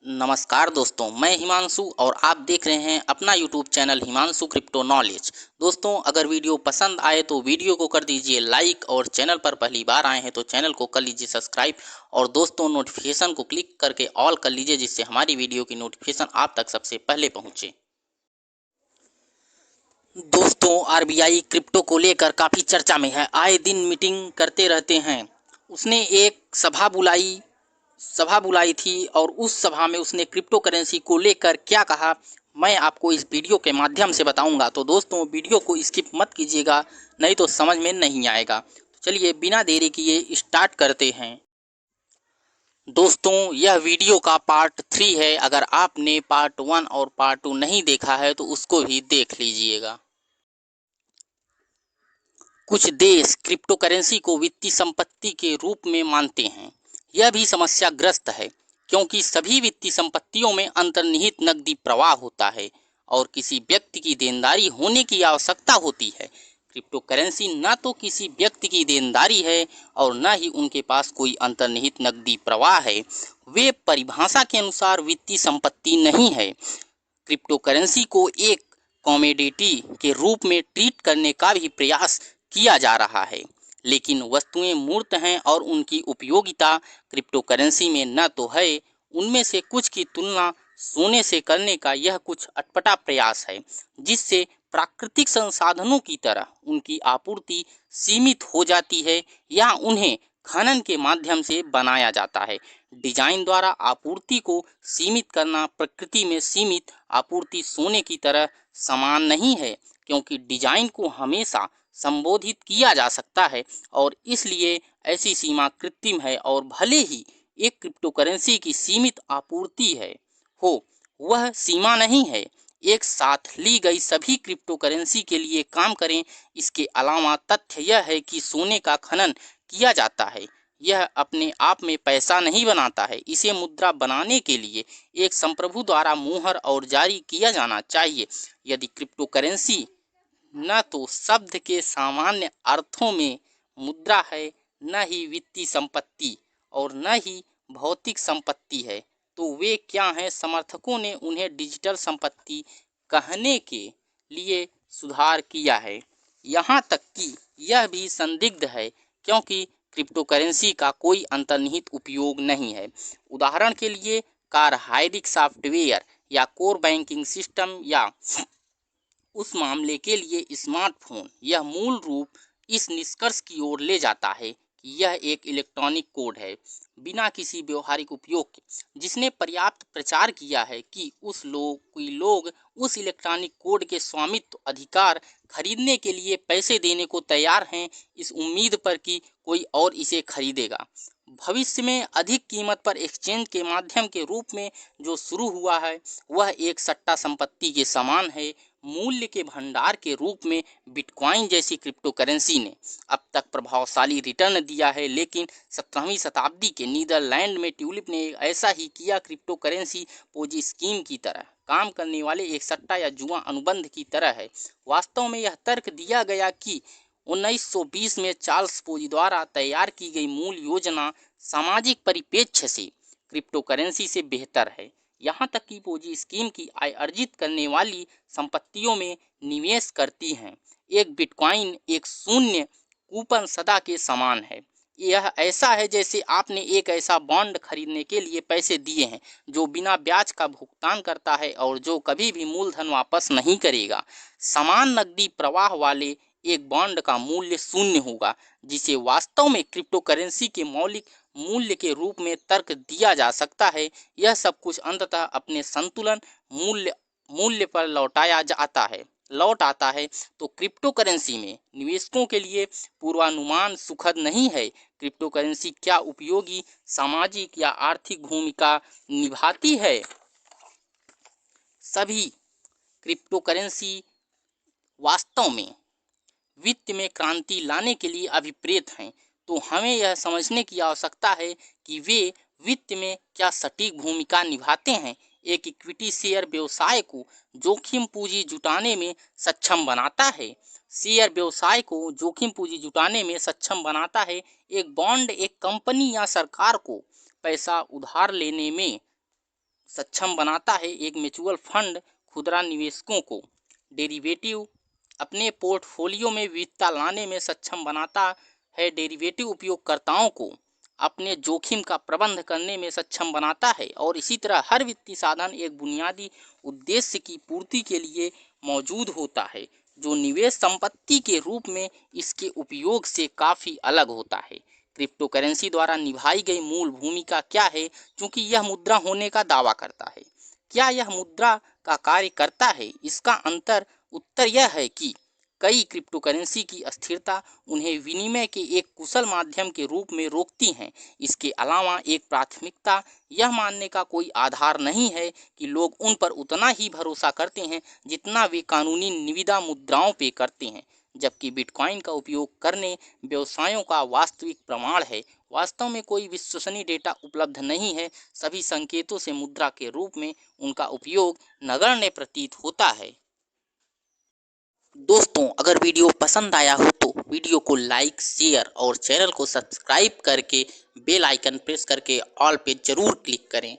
नमस्कार दोस्तों, मैं हिमांशु और आप देख रहे हैं अपना YouTube channel Himanshu crypto knowledge. दोस्तों, अगर वीडियो पसंद आए तो वीडियो को कर दीजिए लाइक और चैनल पर पहली बार आए हैं तो चैनल को कर लीजिए सब्सक्राइब और दोस्तों नोटिफिकेशन को क्लिक करके ऑल कर लीजिए, जिससे हमारी वीडियो की नोटिफिकेशन आप तक सबसे पहले पहुंचे। दोस्तों, आरबीआई क्रिप्टो को लेकर काफ़ी चर्चा में है, आए दिन मीटिंग करते रहते हैं। उसने एक सभा बुलाई थी और उस सभा में उसने क्रिप्टो करेंसी को लेकर क्या कहा, मैं आपको इस वीडियो के माध्यम से बताऊंगा। तो दोस्तों, वीडियो को स्किप मत कीजिएगा, नहीं तो समझ में नहीं आएगा। तो चलिए बिना देरी किए स्टार्ट करते हैं। दोस्तों, यह वीडियो का पार्ट 3 है। अगर आपने पार्ट 1 और पार्ट 2 नहीं देखा है तो उसको भी देख लीजिएगा। कुछ देश क्रिप्टो करेंसी को वित्तीय संपत्ति के रूप में मानते हैं। यह भी समस्याग्रस्त है, क्योंकि सभी वित्तीय संपत्तियों में अंतर्निहित नकदी प्रवाह होता है और किसी व्यक्ति की देनदारी होने की आवश्यकता होती है। क्रिप्टो करेंसी न तो किसी व्यक्ति की देनदारी है और न ही उनके पास कोई अंतर्निहित नकदी प्रवाह है। वे परिभाषा के अनुसार वित्तीय संपत्ति नहीं है। क्रिप्टो करेंसी को एक कॉमोडिटी के रूप में ट्रीट करने का भी प्रयास किया जा रहा है, लेकिन वस्तुएं मूर्त हैं और उनकी उपयोगिता क्रिप्टो करेंसी में न तो है। उनमें से कुछ की तुलना सोने से करने का यह कुछ अटपटा प्रयास है, जिससे प्राकृतिक संसाधनों की तरह उनकी आपूर्ति सीमित हो जाती है या उन्हें खनन के माध्यम से बनाया जाता है। डिजाइन द्वारा आपूर्ति को सीमित करना प्रकृति में सीमित आपूर्ति सोने की तरह समान नहीं है, क्योंकि डिजाइन को हमेशा संबोधित किया जा सकता है और इसलिए ऐसी सीमा कृत्रिम है। और भले ही एक क्रिप्टो करेंसी की सीमित आपूर्ति हो, वह सीमा नहीं है। एक साथ ली गई सभी क्रिप्टो करेंसी के लिए काम करें। इसके अलावा तथ्य यह है कि सोने का खनन किया जाता है, यह अपने आप में पैसा नहीं बनाता है। इसे मुद्रा बनाने के लिए एक संप्रभु द्वारा मुहर और जारी किया जाना चाहिए। यदि क्रिप्टो करेंसी न तो शब्द के सामान्य अर्थों में मुद्रा है, न ही वित्तीय संपत्ति और न ही भौतिक संपत्ति है, तो वे क्या हैं? समर्थकों ने उन्हें डिजिटल संपत्ति कहने के लिए सुधार किया है। यहाँ तक कि यह भी संदिग्ध है, क्योंकि क्रिप्टो करेंसी का कोई अंतर्निहित उपयोग नहीं है। उदाहरण के लिए कार्हाइडिक सॉफ्टवेयर या कोर बैंकिंग सिस्टम या उस मामले के लिए स्मार्टफोन। यह मूल रूप इस निष्कर्ष की ओर ले जाता है कि यह एक इलेक्ट्रॉनिक कोड है बिना किसी व्यवहारिक उपयोग के, जिसने पर्याप्त प्रचार किया है कि कोई लोग उस इलेक्ट्रॉनिक कोड के स्वामित्व अधिकार खरीदने के लिए पैसे देने को तैयार हैं, इस उम्मीद पर कि कोई और इसे खरीदेगा। भविष्य में अधिक कीमत पर एक्सचेंज के माध्यम के रूप में जो शुरू हुआ है, वह एक सट्टा संपत्ति के समान है। मूल्य के भंडार के रूप में बिटकॉइन जैसी क्रिप्टो करेंसी ने अब तक प्रभावशाली रिटर्न दिया है, लेकिन 17वीं शताब्दी के नीदरलैंड में ट्यूलिप ने ऐसा ही किया। क्रिप्टो करेंसी पोजी स्कीम की तरह काम करने वाले एक सट्टा या जुआ अनुबंध की तरह है। वास्तव में यह तर्क दिया गया कि 1920 में चार्ल्स पोजी द्वारा तैयार की गई मूल योजना सामाजिक परिप्रेक्ष्य से क्रिप्टो करेंसी से बेहतर है। यहाँ तक कि पोजी स्कीम की आय अर्जित करने वाली संपत्तियों में निवेश करती हैं। एक बिटकॉइन एक शून्य कूपन सदा के समान है। यह ऐसा है जैसे आपने एक ऐसा बॉन्ड खरीदने के लिए पैसे दिए हैं जो बिना ब्याज का भुगतान करता है और जो कभी भी मूलधन वापस नहीं करेगा। समान नकदी प्रवाह वाले एक बॉन्ड का मूल्य शून्य होगा, जिसे वास्तव में क्रिप्टो करेंसी के मौलिक मूल्य के रूप में तर्क दिया जा सकता है। यह सब कुछ अंततः अपने संतुलन मूल्य पर लौट आता है। तो क्रिप्टो करेंसी में निवेशकों के लिए पूर्वानुमान सुखद नहीं है। क्रिप्टो करेंसी क्या उपयोगी सामाजिक या आर्थिक भूमिका निभाती है? सभी क्रिप्टो करेंसी वास्तव में वित्त में क्रांति लाने के लिए अभिप्रेत हैं, तो हमें यह समझने की आवश्यकता है कि वे वित्त में क्या सटीक भूमिका निभाते हैं। एक इक्विटी शेयर व्यवसाय को जोखिम पूंजी जुटाने में सक्षम बनाता है। एक बॉन्ड एक कंपनी या सरकार को पैसा उधार लेने में सक्षम बनाता है। एक म्यूचुअल फंड खुदरा निवेशकों को डेरिवेटिव अपने पोर्टफोलियो में विविधता लाने में सक्षम बनाता है। डेरिवेटिव उपयोगकर्ताओं को अपने जोखिम का प्रबंध करने में सक्षम बनाता है। और इसी तरह हर वित्तीय साधन एक बुनियादी उद्देश्य की पूर्ति के लिए मौजूद होता है, जो निवेश संपत्ति के रूप में इसके उपयोग से काफ़ी अलग होता है। क्रिप्टो करेंसी द्वारा निभाई गई मूल भूमिका क्या है? चूंकि यह मुद्रा होने का दावा करता है, क्या यह मुद्रा का कार्य करता है? इसका उत्तर यह है कि कई क्रिप्टो करेंसी की अस्थिरता उन्हें विनिमय के एक कुशल माध्यम के रूप में रोकती हैं। इसके अलावा एक प्राथमिकता यह मानने का कोई आधार नहीं है कि लोग उन पर उतना ही भरोसा करते हैं जितना वे कानूनी निविदा मुद्राओं पे करते हैं, जबकि बिटकॉइन का उपयोग करने व्यवसायों का वास्तविक प्रमाण है। वास्तव में कोई विश्वसनीय डेटा उपलब्ध नहीं है। सभी संकेतों से मुद्रा के रूप में उनका उपयोग नगण्य प्रतीत होता है। दोस्तों, अगर वीडियो पसंद आया हो तो वीडियो को लाइक, शेयर और चैनल को सब्सक्राइब करके बेल आइकन प्रेस करके ऑल पे जरूर क्लिक करें।